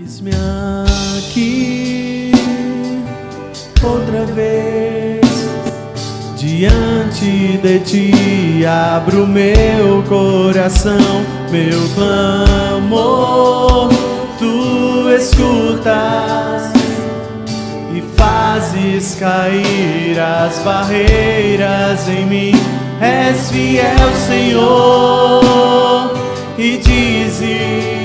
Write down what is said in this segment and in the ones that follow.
Eis-me aqui outra vez diante de ti, abro meu coração, meu clamor tu escutas e fazes cair as barreiras em mim. És fiel, Senhor, e dizes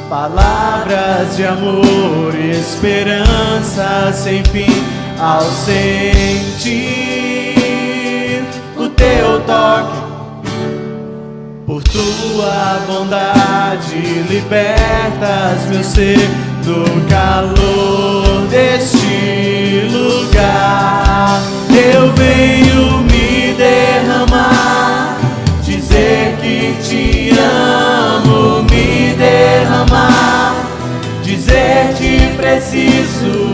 palavras de amor e esperança sem fim. Ao sentir o teu toque, por tua bondade libertas meu ser no calor deste lugar. Eu venho me derramar, dizer que te amo, me derramar, dizer que preciso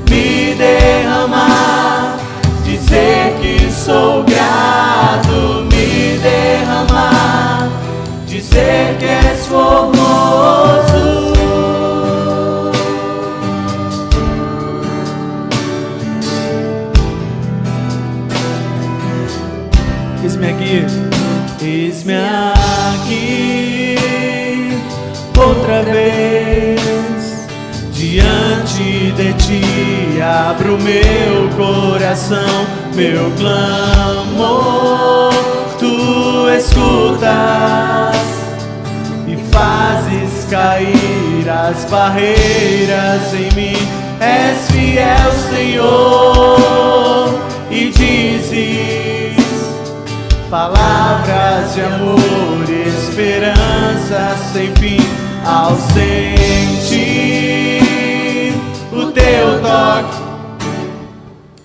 me derramar, dizer que sou grato, me derramar, dizer que és formoso. Eis-me aqui, eis-me aqui outra vez diante de ti, abro meu coração, meu clamor tu escutas e fazes cair as barreiras em mim. És fiel, Senhor, e dizes palavras de amor e esperança sem fim. Ao sentir o teu toque,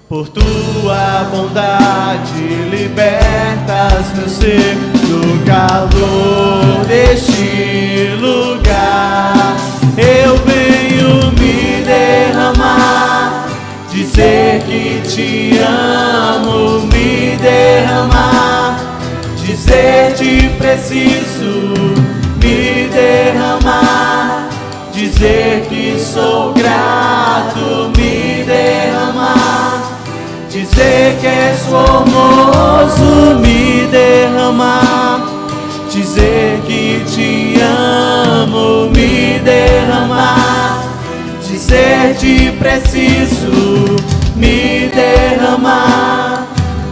por tua bondade libertas meu ser no calor deste lugar. Eu venho me derramar, dizer que te amo, me derramar, dizer que preciso me derramar, dizer que sou grato, me derramar, dizer que és formoso, me derramar, dizer que te amo, me derramar, dizer que preciso me derramar,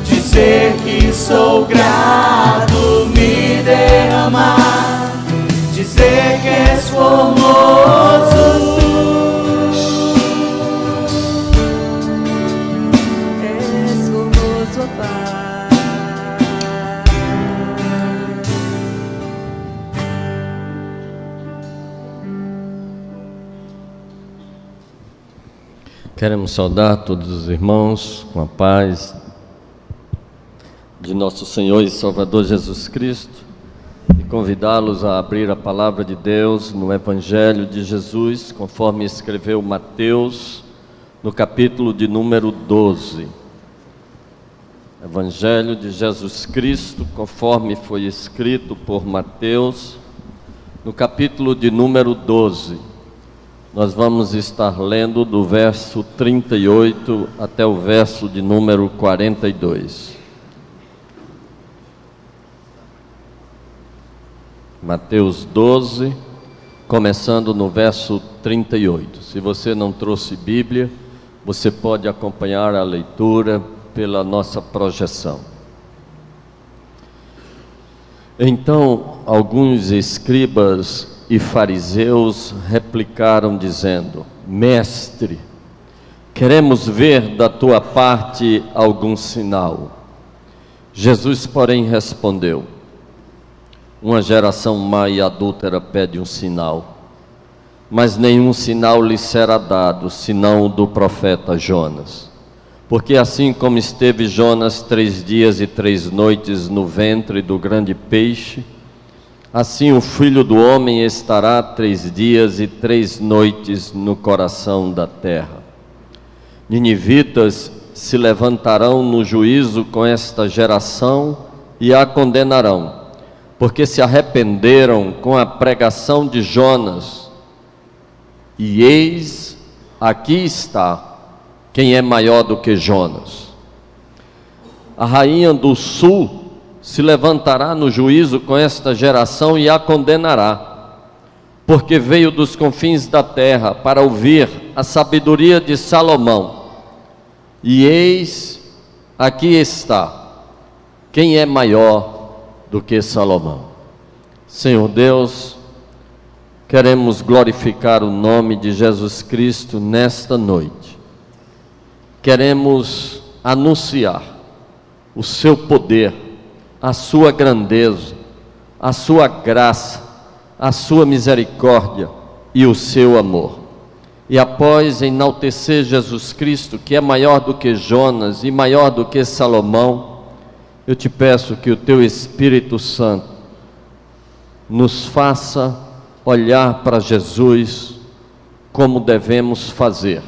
dizer que sou grato, me derramar, dizer que és formoso. És formoso, Pai. Queremos saudar todos os irmãos com a paz de nosso Senhor e Salvador Jesus Cristo e convidá-los a abrir a palavra de Deus no Evangelho de Jesus, conforme escreveu Mateus, no capítulo de número 12. Evangelho de Jesus Cristo, conforme foi escrito por Mateus, no capítulo de número 12. Nós vamos estar lendo do verso 38 até o verso de número 42. Mateus 12, começando no verso 38. Se você não trouxe Bíblia, você pode acompanhar a leitura pela nossa projeção. Então, alguns escribas e fariseus replicaram dizendo: Mestre, queremos ver da tua parte algum sinal. Jesus, porém, respondeu: Uma geração má e adúltera pede um sinal, mas nenhum sinal lhe será dado, senão o do profeta Jonas. Porque assim como esteve Jonas 3 dias e 3 noites no ventre do grande peixe, assim o Filho do Homem estará 3 dias e 3 noites no coração da terra. Ninivitas se levantarão no juízo com esta geração e a condenarão, porque se arrependeram com a pregação de Jonas. E eis, aqui está quem é maior do que Jonas. A rainha do sul se levantará no juízo com esta geração e a condenará, porque veio dos confins da terra para ouvir a sabedoria de Salomão. E eis, aqui está quem é maior do que Salomão. Senhor Deus, queremos glorificar o nome de Jesus Cristo nesta noite. Queremos anunciar o seu poder, a sua grandeza, a sua graça, a sua misericórdia e o seu amor. E após enaltecer Jesus Cristo, que é maior do que Jonas e maior do que Salomão, eu te peço que o teu Espírito Santo nos faça olhar para Jesus como devemos fazer,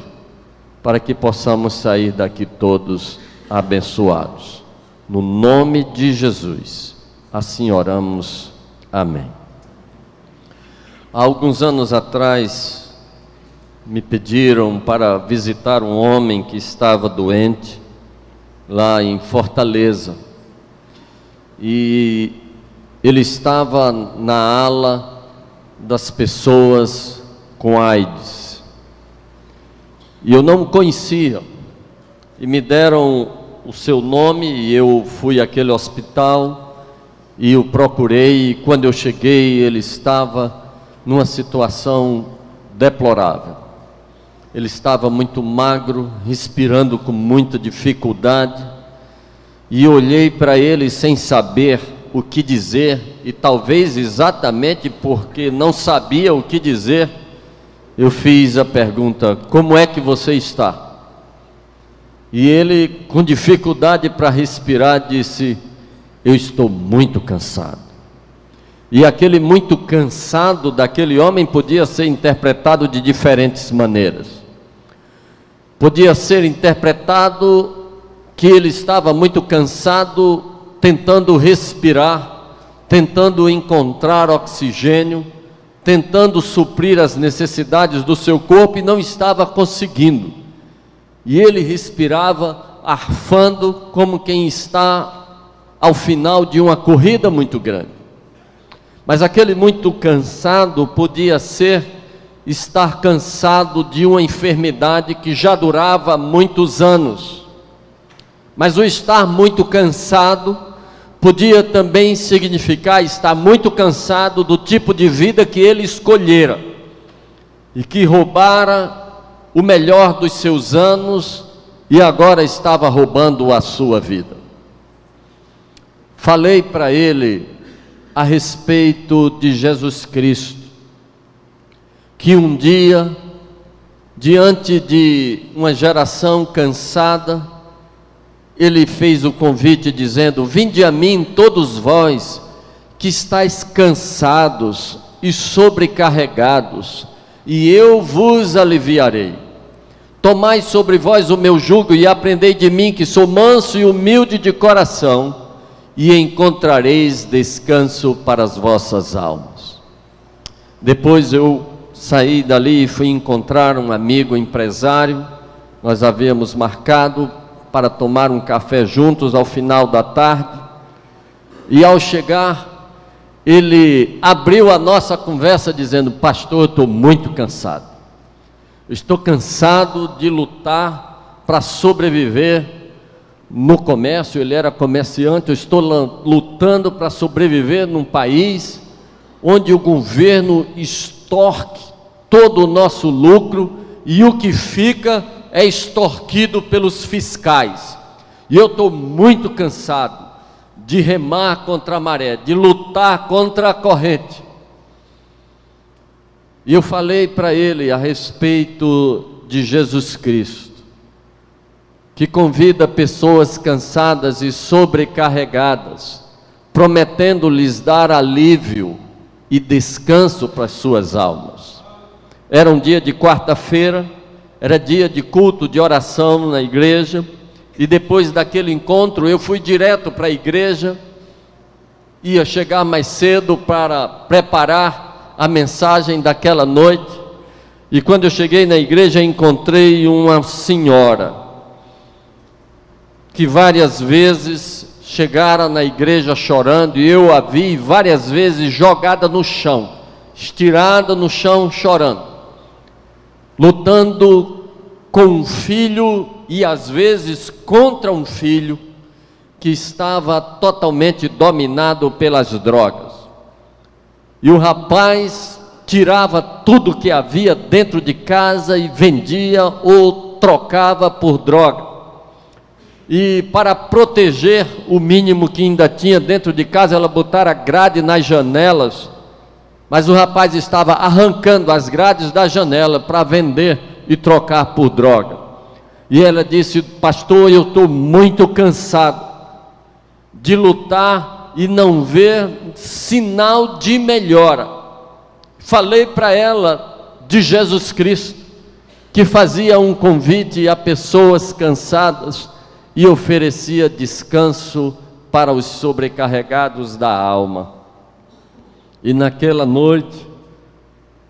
para que possamos sair daqui todos abençoados. No nome de Jesus, assim oramos. Amém. Há alguns anos atrás, me pediram para visitar um homem que estava doente, lá em Fortaleza. E ele estava na ala das pessoas com AIDS. E eu não o conhecia. E me deram o seu nome, e eu fui àquele hospital e o procurei, e quando eu cheguei ele estava numa situação deplorável. Ele estava muito magro, respirando com muita dificuldade, e eu olhei para ele sem saber o que dizer, e talvez exatamente porque não sabia o que dizer, eu fiz a pergunta: como é que você está? E ele, com dificuldade para respirar, disse: eu estou muito cansado. E aquele muito cansado daquele homem podia ser interpretado de diferentes maneiras. Podia ser interpretado que ele estava muito cansado, tentando respirar, tentando encontrar oxigênio, tentando suprir as necessidades do seu corpo e não estava conseguindo. E ele respirava arfando como quem está ao final de uma corrida muito grande. Mas aquele muito cansado podia ser estar cansado de uma enfermidade que já durava muitos anos. Mas o estar muito cansado podia também significar estar muito cansado do tipo de vida que ele escolhera e que roubara o melhor dos seus anos e agora estava roubando a sua vida. Falei para ele a respeito de Jesus Cristo, que um dia, diante de uma geração cansada, ele fez o convite dizendo: vinde a mim todos vós que estáis cansados e sobrecarregados, e eu vos aliviarei. Tomai sobre vós o meu jugo e aprendei de mim, que sou manso e humilde de coração, e encontrareis descanso para as vossas almas. Depois eu saí dali e fui encontrar um amigo empresário. Nós havíamos marcado para tomar um café juntos ao final da tarde, e ao chegar, ele abriu a nossa conversa dizendo: pastor, eu estou muito cansado, eu estou cansado de lutar para sobreviver no comércio. Ele era comerciante. Eu estou lutando para sobreviver num país onde o governo extorque todo o nosso lucro, e o que fica é extorquido pelos fiscais. E eu estou muito cansado de remar contra a maré, de lutar contra a corrente. E eu falei para ele a respeito de Jesus Cristo, que convida pessoas cansadas e sobrecarregadas, prometendo-lhes dar alívio e descanso para as suas almas. Era um dia de quarta-feira, era dia de culto, de oração na igreja, e depois daquele encontro eu fui direto para a igreja. Ia chegar mais cedo para preparar a mensagem daquela noite, E quando eu cheguei na igreja, encontrei uma senhora que várias vezes chegara na igreja chorando, e eu a vi várias vezes jogada no chão, estirada no chão chorando, lutando com um filho e às vezes contra um filho que estava totalmente dominado pelas drogas. E o rapaz tirava tudo que havia dentro de casa e vendia ou trocava por droga. E para proteger o mínimo que ainda tinha dentro de casa, ela botara grade nas janelas, mas o rapaz estava arrancando as grades da janela para vender e trocar por droga. E ela disse: pastor, eu estou muito cansado de lutar e não ver sinal de melhora. Falei para ela de Jesus Cristo, que fazia um convite a pessoas cansadas e oferecia descanso para os sobrecarregados da alma. E naquela noite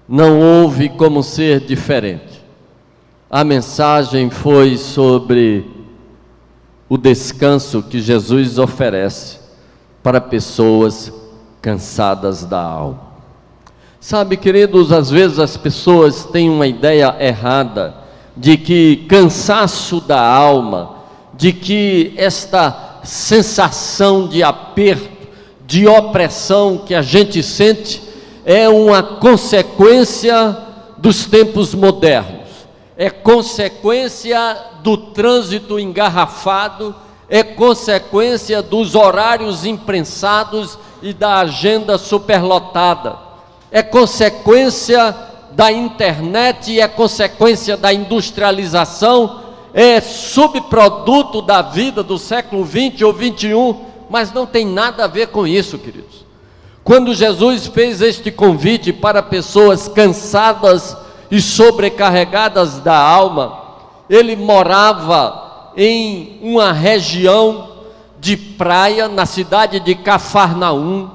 não houve como ser diferente. A mensagem foi sobre o descanso que Jesus oferece para pessoas cansadas da alma. Sabe, queridos, às vezes as pessoas têm uma ideia errada de que cansaço da alma, de que esta sensação de aperto, de opressão que a gente sente é uma consequência dos tempos modernos, é consequência do trânsito engarrafado, é consequência dos horários imprensados e da agenda superlotada, é consequência da internet e é consequência da industrialização, é subproduto da vida do século 20 ou 21, mas não tem nada a ver com isso, queridos. Quando Jesus fez este convite para pessoas cansadas e sobrecarregadas da alma, ele morava em uma região de praia, na cidade de Cafarnaum,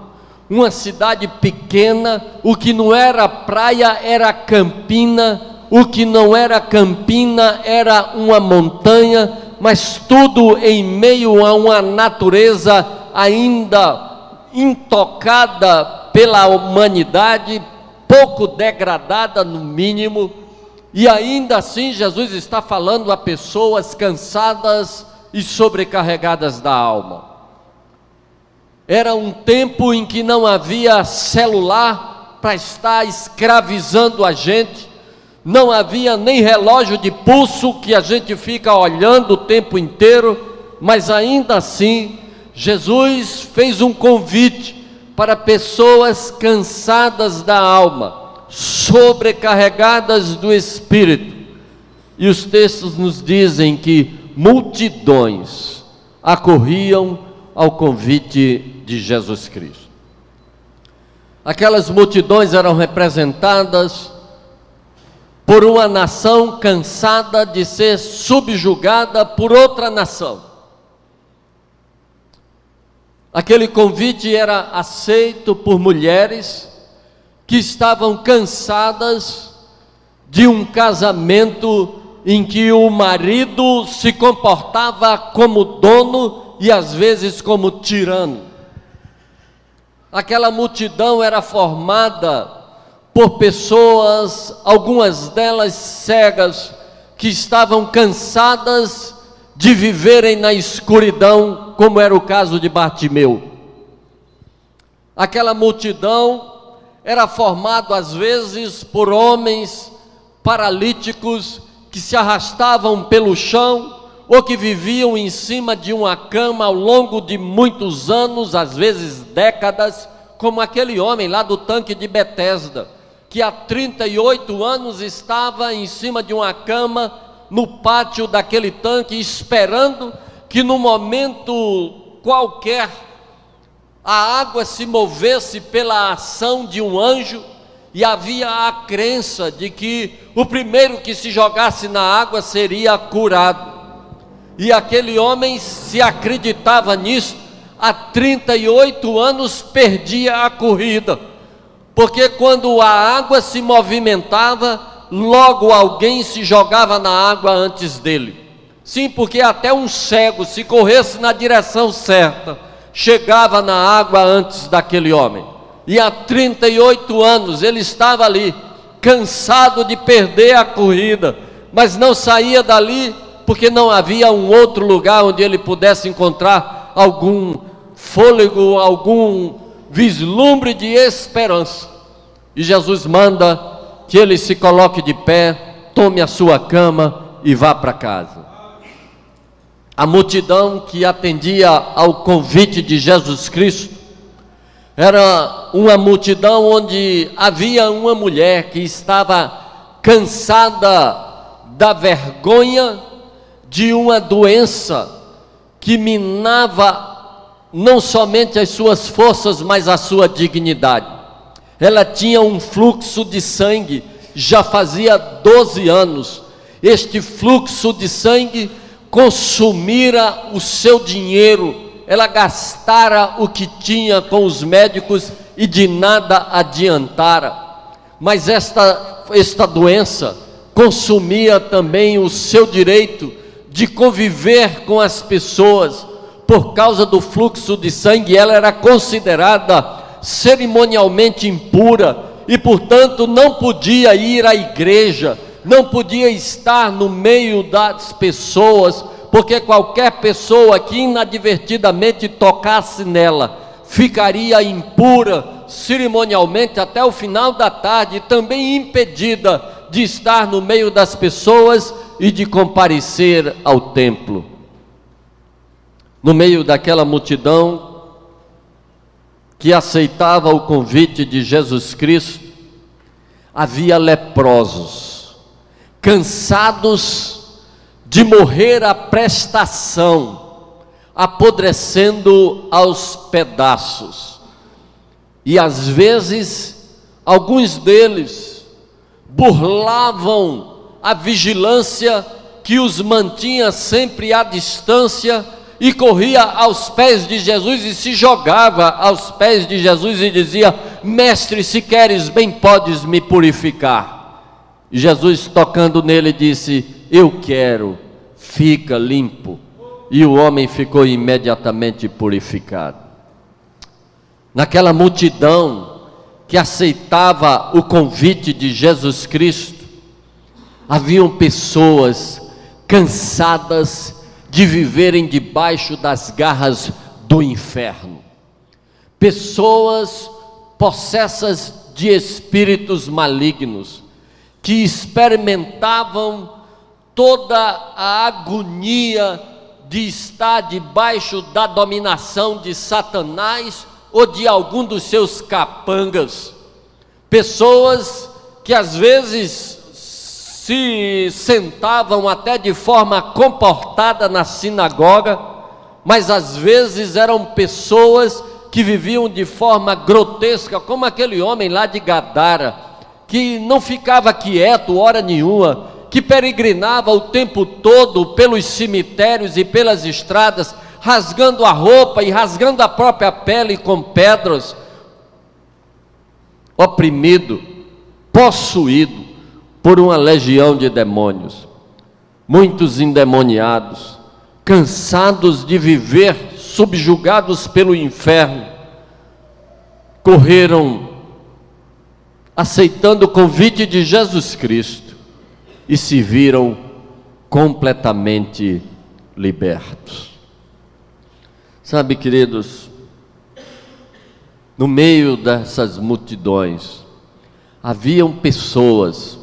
uma cidade pequena. O que não era praia era campina, o que não era campina era uma montanha, mas tudo em meio a uma natureza ainda intocada pela humanidade, pouco degradada no mínimo. E ainda assim Jesus está falando a pessoas cansadas e sobrecarregadas da alma. Era um tempo em que não havia celular para estar escravizando a gente, não havia nem relógio de pulso que a gente fica olhando o tempo inteiro, mas ainda assim Jesus fez um convite para pessoas cansadas da alma, sobrecarregadas do Espírito. E os textos nos dizem que multidões acorriam ao convite de Jesus Cristo. Aquelas multidões eram representadas por uma nação cansada de ser subjugada por outra nação. Aquele convite era aceito por mulheres que estavam cansadas de um casamento em que o marido se comportava como dono e às vezes como tirano. Aquela multidão era formada por pessoas, algumas delas cegas, que estavam cansadas de viverem na escuridão, como era o caso de Bartimeu. Aquela multidão era formada às vezes por homens paralíticos que se arrastavam pelo chão ou que viviam em cima de uma cama ao longo de muitos anos, às vezes décadas, como aquele homem lá do tanque de Betesda, que há 38 anos estava em cima de uma cama no pátio daquele tanque, esperando que no momento qualquer a água se movesse pela ação de um anjo, e havia a crença de que o primeiro que se jogasse na água seria curado. E aquele homem se acreditava nisso, há 38 anos perdia a corrida, porque quando a água se movimentava, logo alguém se jogava na água antes dele. Sim, porque até um cego, se corresse na direção certa, chegava na água antes daquele homem. E há 38 anos ele estava ali, cansado de perder a corrida, mas não saía dali, porque não havia um outro lugar onde ele pudesse encontrar algum fôlego, algum vislumbre de esperança. E Jesus manda que ele se coloque de pé, tome a sua cama e vá para casa. A multidão que atendia ao convite de Jesus Cristo era uma multidão onde havia uma mulher que estava cansada da vergonha de uma doença que minava não somente as suas forças, mas a sua dignidade. Ela tinha um fluxo de sangue, já fazia 12 anos. Este fluxo de sangue consumira o seu dinheiro, ela gastara o que tinha com os médicos e de nada adiantara. Mas esta doença consumia também o seu direito de conviver com as pessoas. Por causa do fluxo de sangue, ela era considerada cerimonialmente impura e, portanto, não podia ir à igreja, não podia estar no meio das pessoas, porque qualquer pessoa que inadvertidamente tocasse nela ficaria impura cerimonialmente até o final da tarde, e também impedida de estar no meio das pessoas e de comparecer ao templo. No meio daquela multidão que aceitava o convite de Jesus Cristo, havia leprosos, cansados de morrer à prestação, apodrecendo aos pedaços. E às vezes, alguns deles burlavam a vigilância que os mantinha sempre à distância, e corria aos pés de Jesus e se jogava aos pés de Jesus e dizia: mestre, se queres bem podes me purificar. E Jesus, tocando nele, disse: eu quero, fica limpo. E o homem ficou imediatamente purificado. Naquela multidão que aceitava o convite de Jesus Cristo, haviam pessoas cansadas de viverem debaixo das garras do inferno, pessoas possessas de espíritos malignos, que experimentavam toda a agonia de estar debaixo da dominação de Satanás ou de algum dos seus capangas, pessoas que às vezes se sentavam até de forma comportada na sinagoga, mas às vezes eram pessoas que viviam de forma grotesca, como aquele homem lá de Gadara, que não ficava quieto hora nenhuma, que peregrinava o tempo todo pelos cemitérios e pelas estradas, rasgando a roupa e rasgando a própria pele com pedras, oprimido, possuído por uma legião de demônios. Muitos endemoniados, cansados de viver subjugados pelo inferno, correram aceitando o convite de Jesus Cristo e se viram completamente libertos. Sabe, queridos, no meio dessas multidões haviam pessoas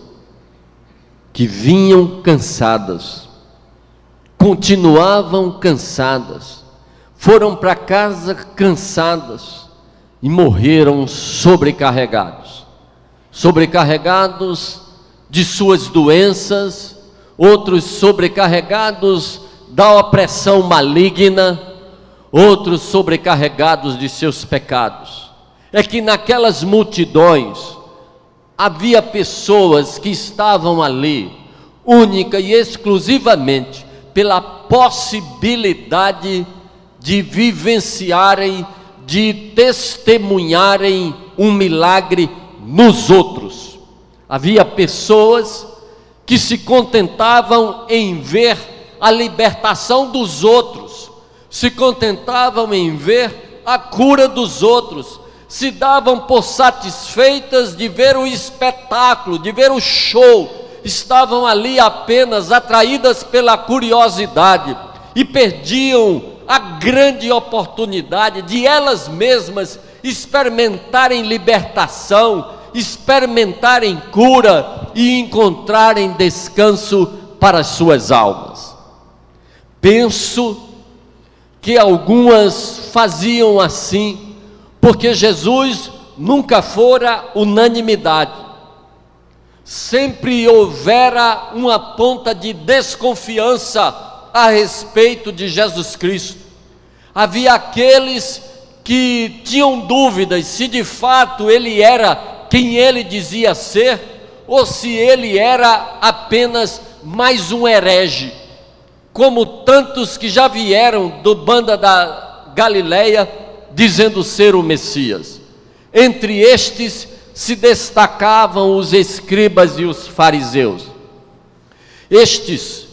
que vinham cansadas, continuavam cansadas, foram para casa cansadas e morreram sobrecarregados de suas doenças, outros sobrecarregados da opressão maligna, outros sobrecarregados de seus pecados. É que naquelas multidões havia pessoas que estavam ali, única e exclusivamente pela possibilidade de vivenciarem, de testemunharem um milagre nos outros. Havia pessoas que se contentavam em ver a libertação dos outros, se contentavam em ver a cura dos outros, se davam por satisfeitas de ver o espetáculo, de ver o show, estavam ali apenas atraídas pela curiosidade e perdiam a grande oportunidade de elas mesmas experimentarem libertação, experimentarem cura e encontrarem descanso para as suas almas. Penso que algumas faziam assim, porque Jesus nunca fora unanimidade. Sempre houvera uma ponta de desconfiança a respeito de Jesus Cristo. Havia aqueles que tinham dúvidas se de fato ele era quem ele dizia ser, ou se ele era apenas mais um herege, como tantos que já vieram do banda da Galileia, dizendo ser o Messias. Entre estes se destacavam os escribas e os fariseus. Estes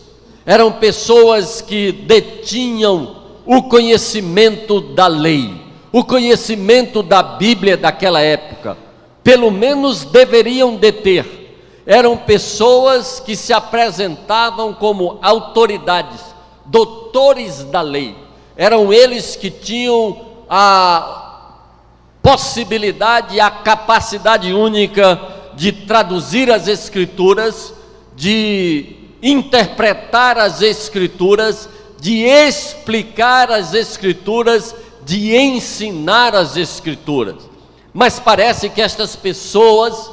eram pessoas que detinham o conhecimento da lei, o conhecimento da Bíblia daquela época, pelo menos deveriam deter. Eram pessoas que se apresentavam como autoridades, doutores da lei. Eram eles que tinham a possibilidade e a capacidade única de traduzir as Escrituras, de interpretar as Escrituras, de explicar as Escrituras, de ensinar as Escrituras. Mas parece que estas pessoas,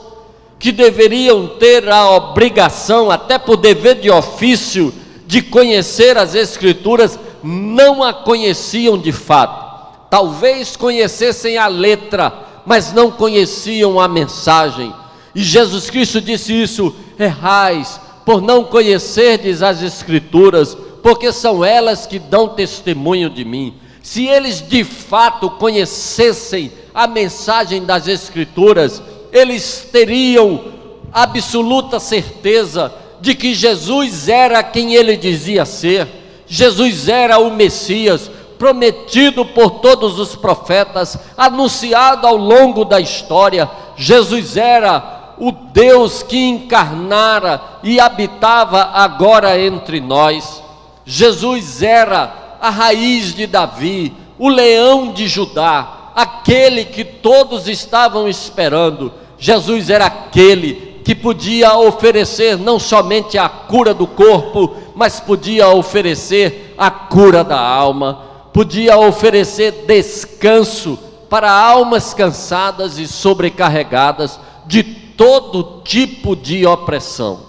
que deveriam ter a obrigação, até por dever de ofício, de conhecer as Escrituras, não a conheciam de fato. Talvez conhecessem a letra, mas não conheciam a mensagem. E Jesus Cristo disse isso: errais, por não conhecerdes as Escrituras, porque são elas que dão testemunho de mim. Se eles de fato conhecessem a mensagem das Escrituras, eles teriam absoluta certeza de que Jesus era quem ele dizia ser. Jesus era o Messias, prometido por todos os profetas, anunciado ao longo da história. Jesus era o Deus que encarnara e habitava agora entre nós. Jesus era a raiz de Davi, o leão de Judá, aquele que todos estavam esperando. Jesus era aquele que podia oferecer não somente a cura do corpo, mas podia oferecer a cura da alma, podia oferecer descanso para almas cansadas e sobrecarregadas de todo tipo de opressão.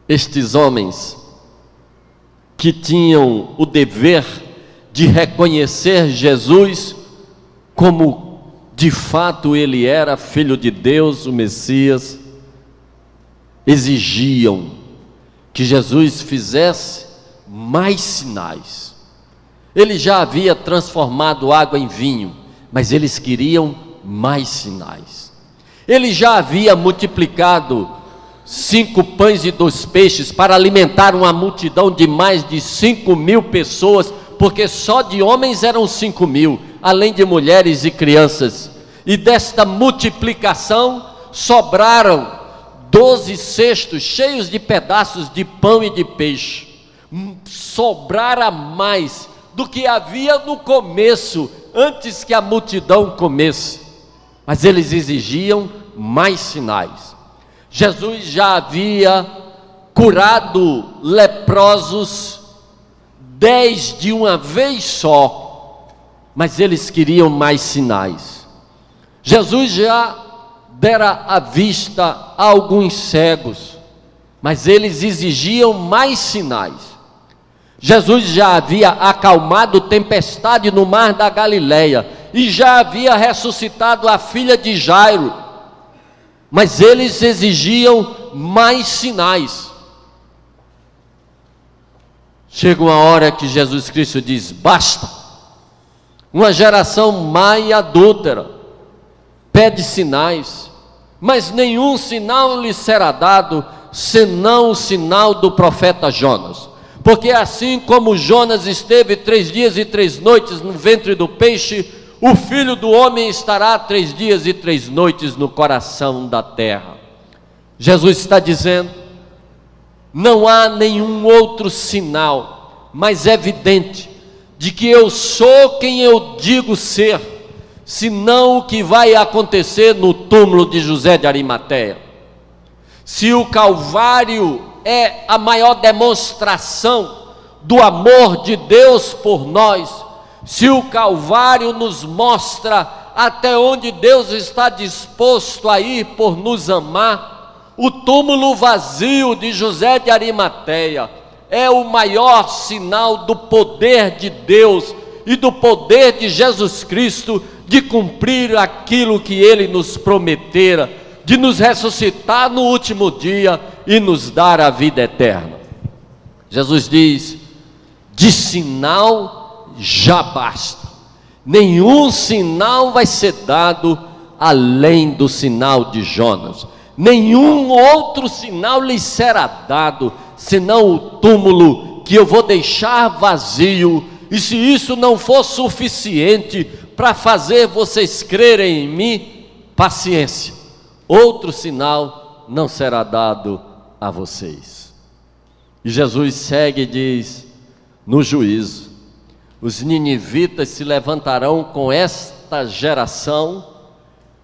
Estes homens que tinham o dever de reconhecer Jesus como de fato ele era Filho de Deus, o Messias, exigiam que Jesus fizesse mais sinais. Ele já havia transformado água em vinho, mas eles queriam mais sinais. Ele já havia multiplicado 5 pães e 2 peixes para alimentar uma multidão de mais de 5.000 pessoas, porque só de homens eram 5.000, além de mulheres e crianças. E desta multiplicação sobraram 12 cestos cheios de pedaços de pão e de peixe. Sobrara mais do que havia no começo, antes que a multidão comesse. Mas eles exigiam mais sinais. Jesus já havia curado leprosos 10 de uma vez só, mas eles queriam mais sinais. Jesus já dera a vista a alguns cegos, mas eles exigiam mais sinais. Jesus já havia acalmado tempestade no mar da Galileia e já havia ressuscitado a filha de Jairo, mas eles exigiam mais sinais. Chega uma hora que Jesus Cristo diz: basta. Uma geração má e adúltera pede sinais. mas nenhum sinal lhe será dado, senão o sinal do profeta Jonas. Porque assim como Jonas esteve 3 dias e 3 noites no ventre do peixe, o Filho do Homem estará 3 dias e 3 noites no coração da terra. Jesus está dizendo, não há nenhum outro sinal mais evidente de que eu sou quem eu digo ser, senão o que vai acontecer no túmulo de José de Arimateia. Se o Calvário é a maior demonstração do amor de Deus por nós, se o Calvário nos mostra até onde Deus está disposto a ir por nos amar, o túmulo vazio de José de Arimateia é o maior sinal do poder de Deus e do poder de Jesus Cristo de cumprir aquilo que Ele nos prometera, de nos ressuscitar no último dia e nos dar a vida eterna. Jesus diz, de sinal já basta, nenhum sinal vai ser dado além do sinal de Jonas, nenhum outro sinal lhe será dado, senão o túmulo que eu vou deixar vazio. E se isso não for suficiente para fazer vocês crerem em mim, paciência, outro sinal não será dado a vocês. E Jesus segue e diz, no juízo, os ninivitas se levantarão com esta geração.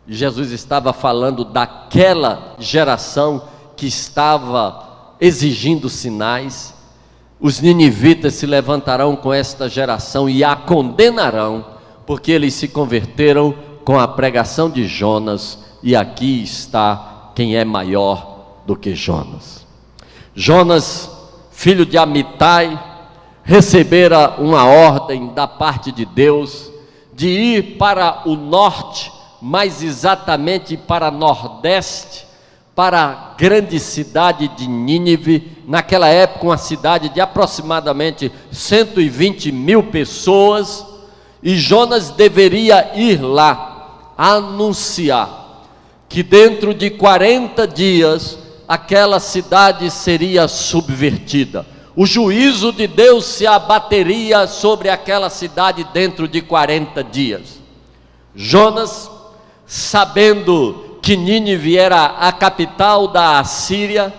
E Jesus estava falando daquela geração que estava exigindo sinais. Os ninivitas se levantarão com esta geração e a condenarão, porque eles se converteram com a pregação de Jonas, e aqui está quem é maior do que Jonas. Jonas, filho de Amitai, recebera uma ordem da parte de Deus de ir para o norte, mais exatamente para nordeste, para a grande cidade de Nínive, naquela época uma cidade de aproximadamente 120 mil pessoas, e Jonas deveria ir lá, anunciar que dentro de 40 dias, aquela cidade seria subvertida, o juízo de Deus se abateria sobre aquela cidade dentro de 40 dias. Jonas, sabendo que Nínive era a capital da Assíria,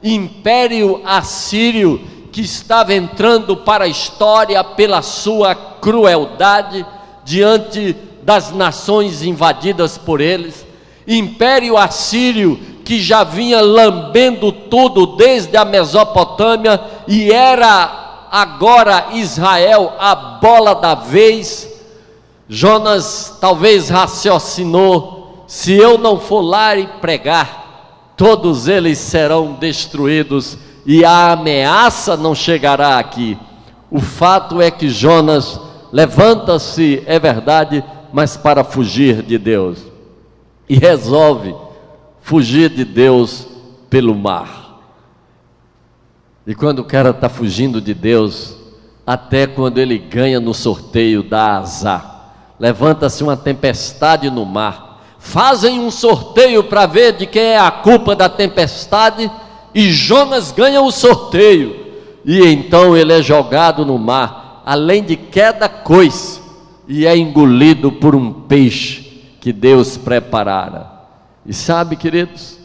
império assírio que estava entrando para a história pela sua crueldade diante das nações invadidas por eles, império assírio que já vinha lambendo tudo desde a Mesopotâmia e era agora Israel a bola da vez. Jonas talvez raciocinou, se eu não for lá e pregar, todos eles serão destruídos e a ameaça não chegará aqui. O fato é que Jonas levanta-se, é verdade, mas para fugir de Deus, e resolve fugir de Deus pelo mar. E quando o cara está fugindo de Deus, até quando ele ganha no sorteio, dá azar. Levanta-se uma tempestade no mar, fazem um sorteio para ver de quem é a culpa da tempestade, e Jonas ganha o sorteio, e então ele é jogado no mar, além de queda coice, e é engolido por um peixe que Deus preparara. E sabe, queridos,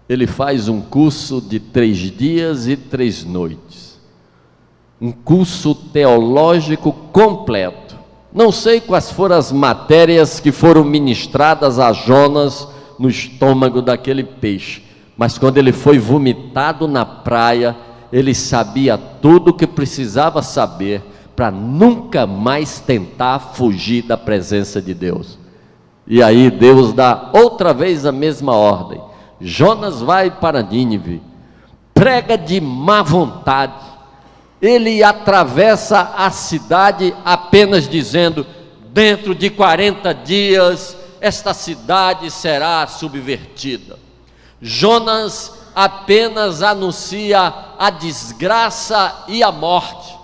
ele faz um curso de 3 dias e 3 noites, um curso teológico completo. Não sei quais foram as matérias que foram ministradas a Jonas no estômago daquele peixe, mas quando ele foi vomitado na praia, ele sabia tudo o que precisava saber para nunca mais tentar fugir da presença de Deus. E aí Deus dá outra vez a mesma ordem. Jonas vai para Nínive, prega de má vontade, ele atravessa a cidade apenas dizendo, dentro de 40 dias esta cidade será subvertida. Jonas apenas anuncia a desgraça e a morte.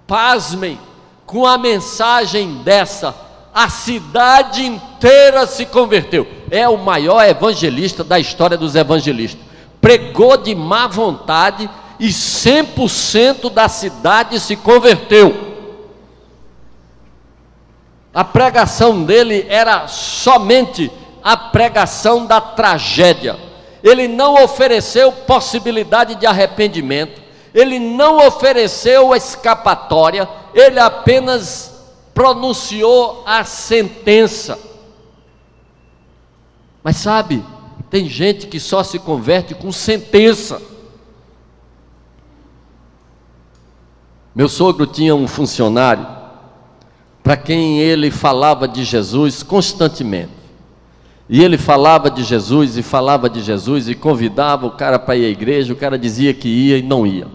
Pasmem com a mensagem dessa, a cidade inteira se converteu. é o maior evangelista da história dos evangelistas. Pregou de má vontade e 100% da cidade se converteu. A pregação dele era somente a pregação da tragédia. Ele não ofereceu possibilidade de arrependimento, ele não ofereceu escapatória, ele apenas pronunciou a sentença. Mas sabe, tem gente que só se converte com sentença. Meu sogro tinha um funcionário para quem ele falava de Jesus constantemente. E ele falava de Jesus e convidava o cara para ir à igreja, o cara dizia que ia e não ia.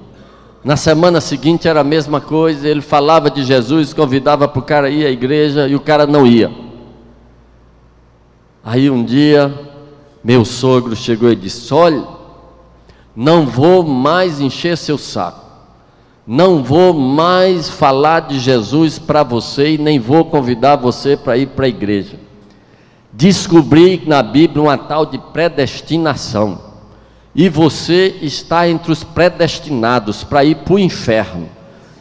Na semana seguinte era a mesma coisa, ele falava de Jesus, convidava para o cara ir à igreja e o cara não ia. Aí um dia, meu sogro chegou e disse: olha, não vou mais encher seu saco, não vou mais falar de Jesus para você e nem vou convidar você para ir para a igreja. Descobri na Bíblia uma tal de predestinação, e você está entre os predestinados para ir para o inferno.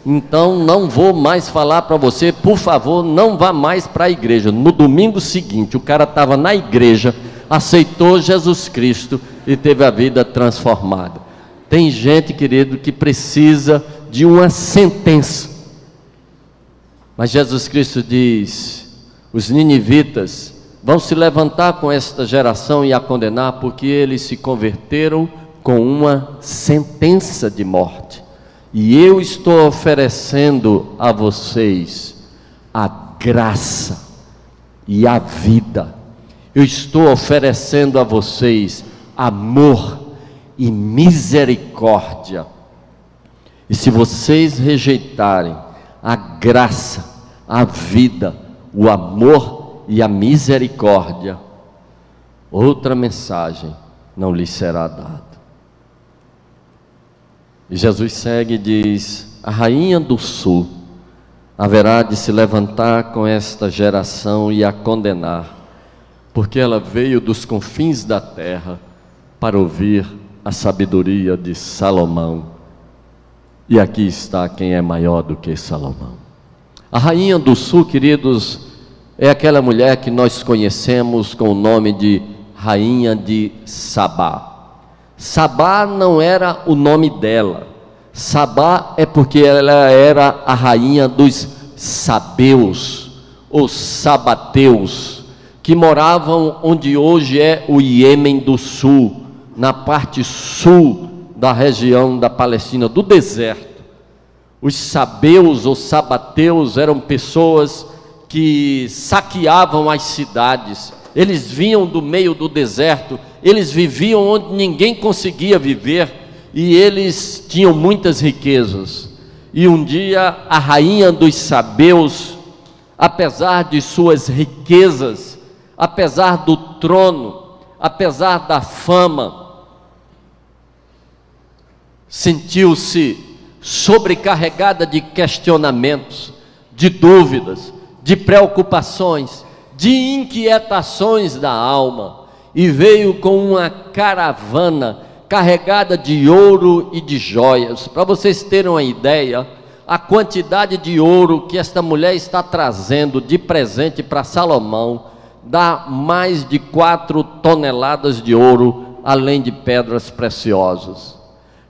Então não vou mais falar para você, por favor, não vá mais para a igreja. No domingo seguinte, o cara estava na igreja, aceitou Jesus Cristo e teve a vida transformada. Tem gente, querido, que precisa de uma sentença. Mas Jesus Cristo diz: os ninivitas vão se levantar com esta geração e a condenar, porque eles se converteram com uma sentença de morte. E eu estou oferecendo a vocês a graça e a vida. Eu estou oferecendo a vocês amor e misericórdia. E se vocês rejeitarem a graça, a vida, o amor e a misericórdia, outra mensagem não lhes será dada. E Jesus segue e diz: a rainha do sul haverá de se levantar com esta geração e a condenar, porque ela veio dos confins da terra para ouvir a sabedoria de Salomão. E aqui está quem é maior do que Salomão. A rainha do sul, queridos, é aquela mulher que nós conhecemos com o nome de Rainha de Sabá. Sabá não era o nome dela. Sabá é porque ela era a rainha dos sabeus, os sabateus, que moravam onde hoje é o Iêmen do Sul, na parte sul da região da Palestina, do deserto. Os sabeus ou sabateus eram pessoas que saqueavam as cidades. Eles vinham do meio do deserto, eles viviam onde ninguém conseguia viver, e eles tinham muitas riquezas. E um dia a rainha dos sabeus, apesar de suas riquezas, apesar do trono, apesar da fama, sentiu-se sobrecarregada de questionamentos, de dúvidas, de preocupações, de inquietações da alma, e veio com uma caravana carregada de ouro e de joias. Para vocês terem uma ideia, a quantidade de ouro que esta mulher está trazendo de presente para Salomão dá mais de 4 toneladas de ouro, além de pedras preciosas.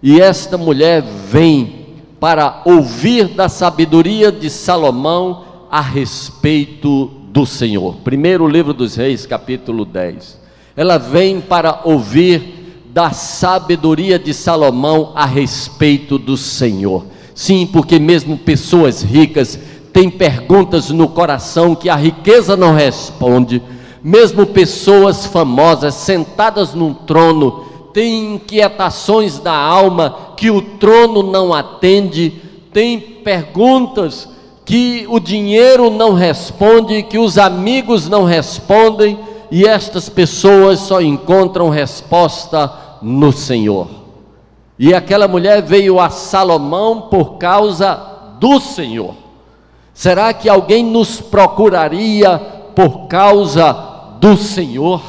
E esta mulher vem para ouvir da sabedoria de Salomão a respeito do Senhor. Primeiro livro dos Reis, capítulo 10. Ela vem para ouvir da sabedoria de Salomão a respeito do Senhor. Sim, porque mesmo pessoas ricas têm perguntas no coração que a riqueza não responde. Mesmo pessoas famosas sentadas num trono têm inquietações da alma que o trono não atende. Tem perguntas que o dinheiro não responde, que os amigos não respondem, e estas pessoas só encontram resposta no Senhor. E aquela mulher veio a Salomão por causa do Senhor. Será que alguém nos procuraria por causa do Senhor?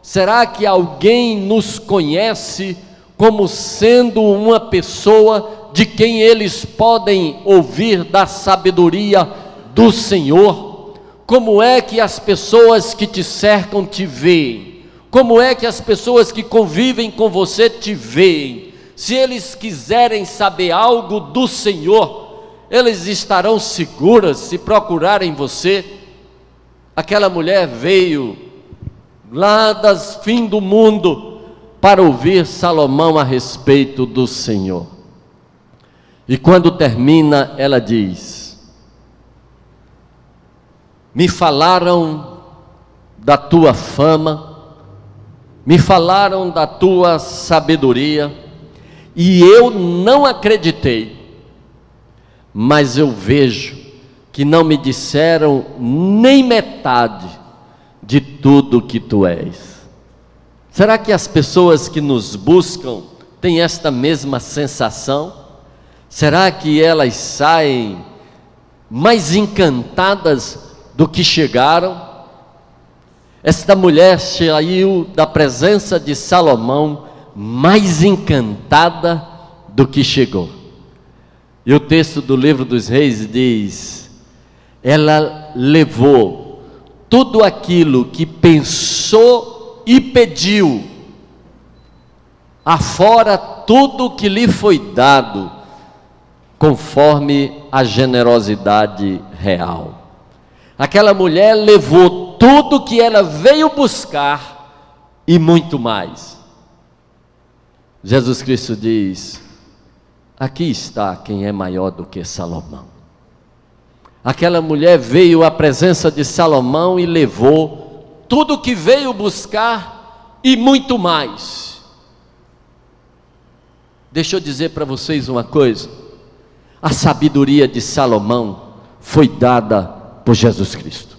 Será que alguém nos conhece como sendo uma pessoa de quem eles podem ouvir da sabedoria do Senhor? Como é que as pessoas que te cercam te veem? Como é que as pessoas que convivem com você te veem? Se eles quiserem saber algo do Senhor, eles estarão seguras se procurarem você? Aquela mulher veio lá das fim do mundo para ouvir Salomão a respeito do Senhor. E quando termina, ela diz: me falaram da tua fama, me falaram da tua sabedoria, e eu não acreditei, mas eu vejo que não me disseram nem metade de tudo que tu és. Será que as pessoas que nos buscam têm esta mesma sensação? Será que elas saem mais encantadas do que chegaram? Esta mulher saiu da presença de Salomão mais encantada do que chegou. E o texto do livro dos Reis diz: ela levou tudo aquilo que pensou e pediu, afora tudo que lhe foi dado, conforme a generosidade real. Aquela mulher levou tudo que ela veio buscar e muito mais. Jesus Cristo diz: aqui está quem é maior do que Salomão. Aquela mulher veio à presença de Salomão e levou tudo que veio buscar e muito mais. Deixa eu dizer para vocês uma coisa: a sabedoria de Salomão foi dada por Jesus Cristo.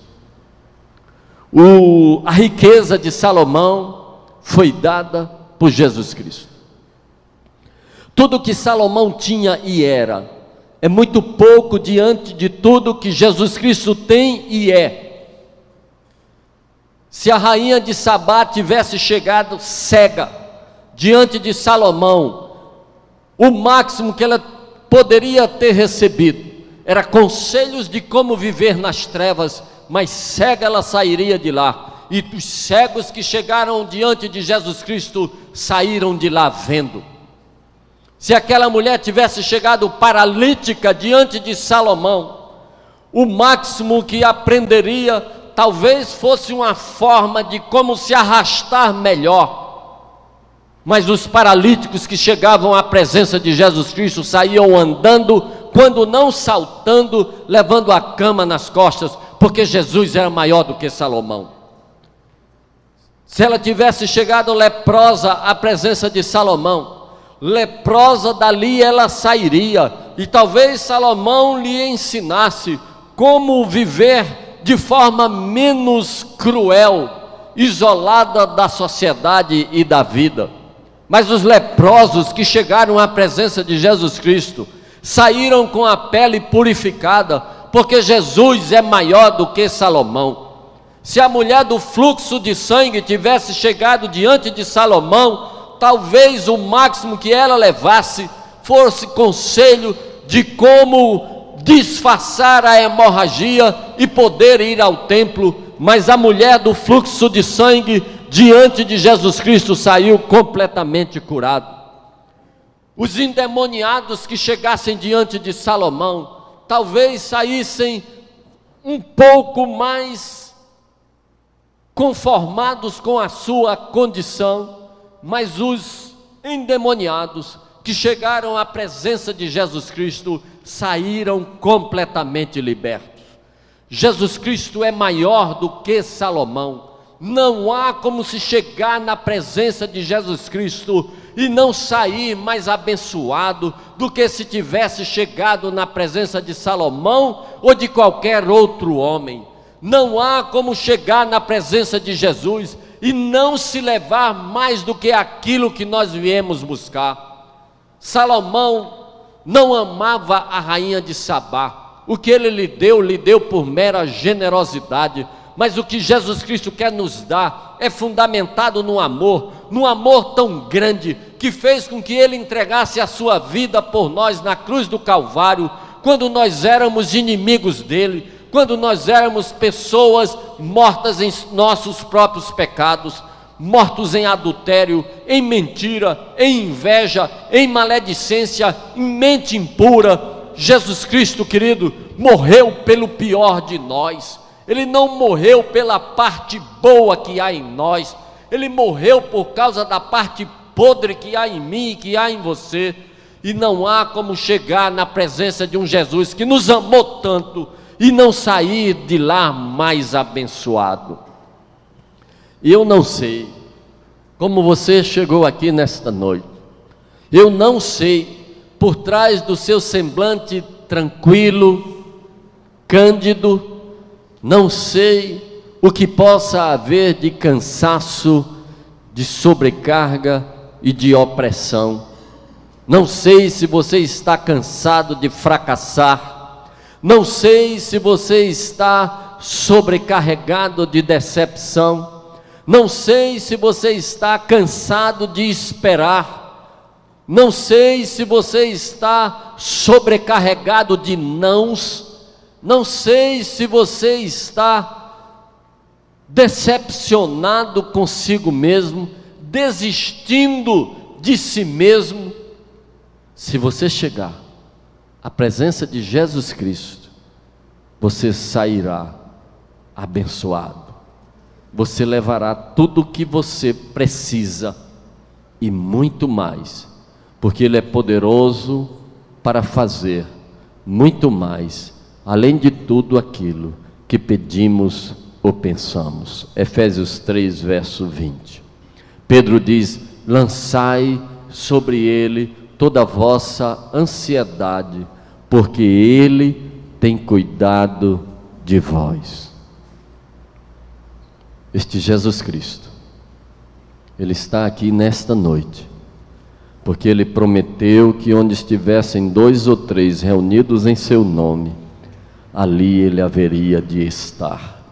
A riqueza de Salomão foi dada por Jesus Cristo. Tudo que Salomão tinha e era é muito pouco diante de tudo que Jesus Cristo tem e é. Se a rainha de Sabá tivesse chegado cega diante de Salomão, o máximo que ela poderia ter recebido era conselhos de como viver nas trevas, mas cega ela sairia de lá. E os cegos que chegaram diante de Jesus Cristo saíram de lá vendo. Se aquela mulher tivesse chegado paralítica diante de Salomão, o máximo que aprenderia talvez fosse uma forma de como se arrastar melhor. Mas os paralíticos que chegavam à presença de Jesus Cristo saíam andando, quando não saltando, levando a cama nas costas, porque Jesus era maior do que Salomão. Se ela tivesse chegado leprosa à presença de Salomão, leprosa dali ela sairia, e talvez Salomão lhe ensinasse como viver de forma menos cruel, isolada da sociedade e da vida. Mas os leprosos que chegaram à presença de Jesus Cristo saíram com a pele purificada, porque Jesus é maior do que Salomão. Se a mulher do fluxo de sangue tivesse chegado diante de Salomão, talvez o máximo que ela levasse fosse conselho de como disfarçar a hemorragia e poder ir ao templo. Mas a mulher do fluxo de sangue diante de Jesus Cristo saiu completamente curada. Os endemoniados que chegassem diante de Salomão talvez saíssem um pouco mais conformados com a sua condição, mas os endemoniados que chegaram à presença de Jesus Cristo saíram completamente libertos. Jesus Cristo é maior do que Salomão. Não há como se chegar na presença de Jesus Cristo e não sair mais abençoado do que se tivesse chegado na presença de Salomão ou de qualquer outro homem. Não há como chegar na presença de Jesus e não se levar mais do que aquilo que nós viemos buscar. Salomão não amava a rainha de Sabá. O que ele lhe deu por mera generosidade, mas o que Jesus Cristo quer nos dar é fundamentado num amor tão grande, que fez com que Ele entregasse a sua vida por nós na cruz do Calvário, quando nós éramos inimigos dEle, quando nós éramos pessoas mortas em nossos próprios pecados, mortos em adultério, em mentira, em inveja, em maledicência, em mente impura. Jesus Cristo, querido, morreu pelo pior de nós. Ele não morreu pela parte boa que há em nós, Ele morreu por causa da parte podre que há em mim e que há em você. E não há como chegar na presença de um Jesus que nos amou tanto e não sair de lá mais abençoado. E eu não sei como você chegou aqui nesta noite. Eu não sei, por trás do seu semblante tranquilo, cândido, não sei o que possa haver de cansaço, de sobrecarga e de opressão. Não sei se você está cansado de fracassar. Não sei se você está sobrecarregado de decepção. Não sei se você está cansado de esperar. Não sei se você está sobrecarregado de nãos. Não sei se você está decepcionado consigo mesmo, desistindo de si mesmo. Se você chegar à presença de Jesus Cristo, você sairá abençoado. Você levará tudo o que você precisa e muito mais, porque Ele é poderoso para fazer muito mais, além de tudo aquilo que pedimos ou pensamos. Efésios 3, verso 20. Pedro diz: lançai sobre Ele toda a vossa ansiedade, porque Ele tem cuidado de vós. Este Jesus Cristo, Ele está aqui nesta noite, porque Ele prometeu que onde estivessem 2 ou 3 reunidos em seu nome, ali Ele haveria de estar.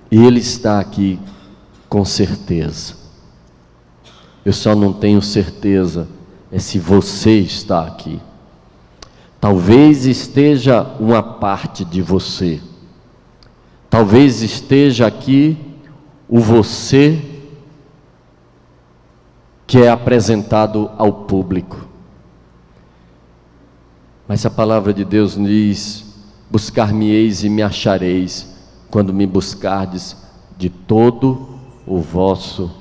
E Ele está aqui com certeza. Eu só não tenho certeza se você está aqui. Talvez esteja uma parte de você. Talvez esteja aqui o você que é apresentado ao público. Mas a palavra de Deus diz: buscar-me-eis e me achareis, quando me buscardes de todo o vosso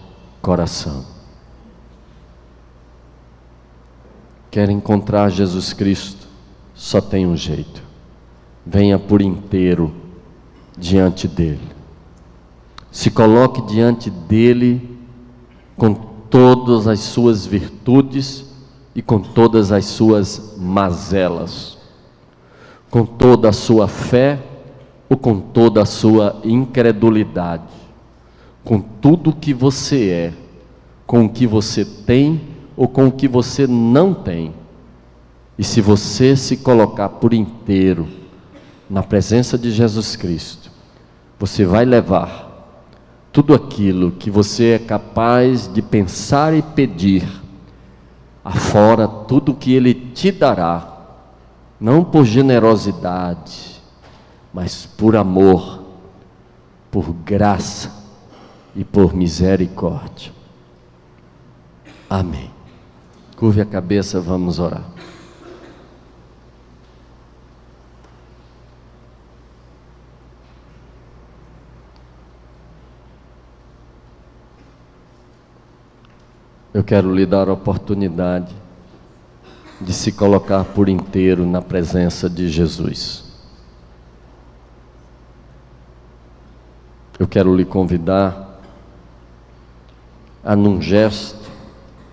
coração. Quer encontrar Jesus Cristo? Só tem um jeito: venha por inteiro diante dele. Se coloque diante dele com todas as suas virtudes e com todas as suas mazelas, com toda a sua fé ou com toda a sua incredulidade, com tudo o que você é, com o que você tem ou com o que você não tem. E se você se colocar por inteiro na presença de Jesus Cristo, você vai levar tudo aquilo que você é capaz de pensar e pedir, afora tudo que Ele te dará, não por generosidade, mas por amor, por graça e por misericórdia. Amém. Curve a cabeça, vamos orar. Eu quero lhe dar a oportunidade de se colocar por inteiro na presença de Jesus. Eu quero lhe convidar a num gesto,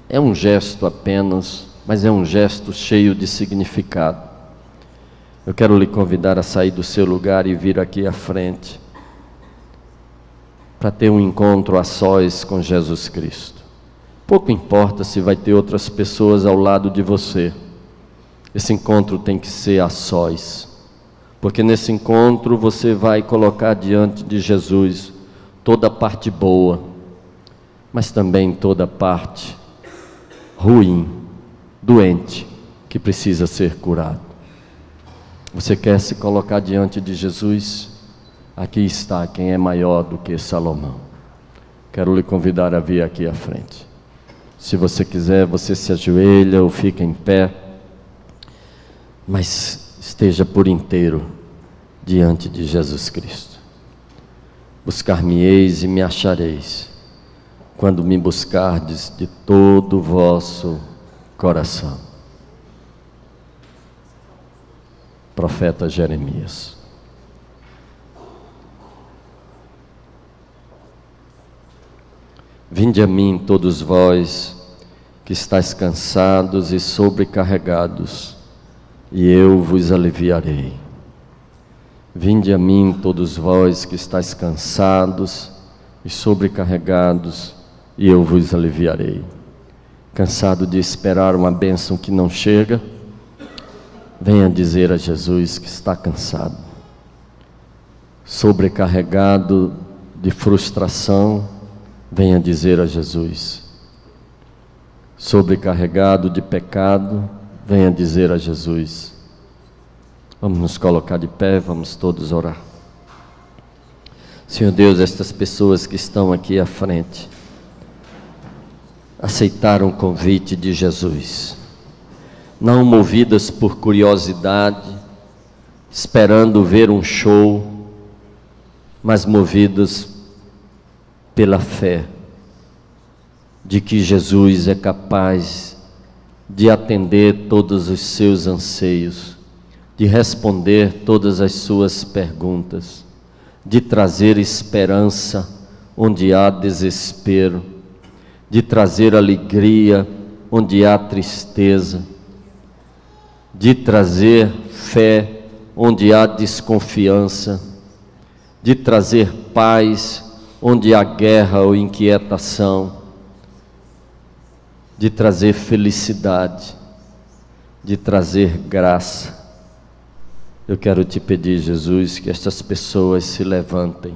é um gesto apenas, mas é um gesto cheio de significado. Eu quero lhe convidar a sair do seu lugar e vir aqui à frente, para ter um encontro a sós com Jesus Cristo. Pouco importa se vai ter outras pessoas ao lado de você. Esse encontro tem que ser a sós. porque nesse encontro você vai colocar diante de Jesus toda a parte boa, mas também toda a parte ruim, doente, que precisa ser curado. Você quer se colocar diante de Jesus? Aqui está quem é maior do que Salomão. Quero lhe convidar a vir aqui à frente. Se você quiser, você se ajoelha ou fica em pé, mas esteja por inteiro diante de Jesus Cristo. Buscar-me-eis e me achareis, quando me buscardes de todo o vosso coração. Profeta Jeremias. Vinde a mim todos vós que estáis cansados e sobrecarregados, e eu vos aliviarei. Vinde a mim todos vós que estáis cansados e sobrecarregados, e eu vos aliviarei. Cansado de esperar uma bênção que não chega? Venha dizer a Jesus que está cansado. Sobrecarregado de frustração? Venha dizer a Jesus. Sobrecarregado de pecado? Venha dizer a Jesus. Vamos nos colocar de pé, vamos todos orar. Senhor Deus, estas pessoas que estão aqui à frente aceitaram o convite de Jesus, não movidas por curiosidade, esperando ver um show, mas movidas pela fé de que Jesus é capaz de atender todos os seus anseios, de responder todas as suas perguntas, de trazer esperança onde há desespero, de trazer alegria onde há tristeza, de trazer fé onde há desconfiança, de trazer paz onde há guerra ou inquietação, de trazer felicidade, de trazer graça. Eu quero te pedir, Jesus, que estas pessoas se levantem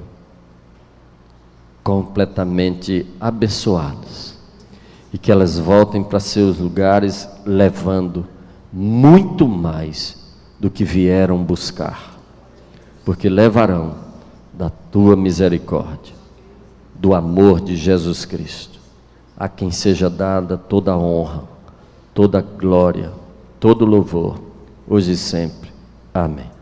completamente abençoadas e que elas voltem para seus lugares levando muito mais do que vieram buscar, porque levarão da tua misericórdia, do amor de Jesus Cristo, a quem seja dada toda a honra, toda a glória, todo o louvor, hoje e sempre. Amém.